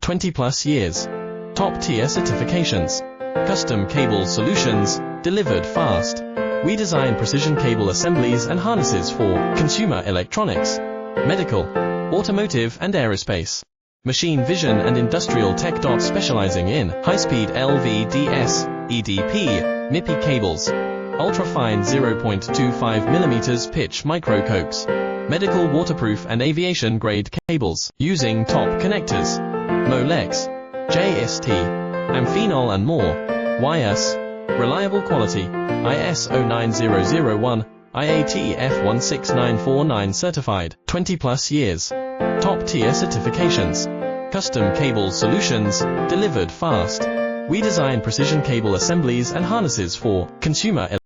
20 plus years. Top tier certifications. Custom cable solutions, delivered fast. We design precision cable assemblies and harnesses for consumer electronics, medical, automotive and aerospace. Machine vision and industrial tech. Specializing in high-speed LVDS, EDP, MIPI cables, ultra-fine 0.25 mm pitch micro-coax, medical waterproof and aviation grade cables, using top connectors, Molex, JST, Amphenol and more. YS, reliable quality, ISO 9001, IATF 16949 certified, 20 plus years. Top tier certifications. Custom cable solutions, delivered fast. We design precision cable assemblies and harnesses for consumer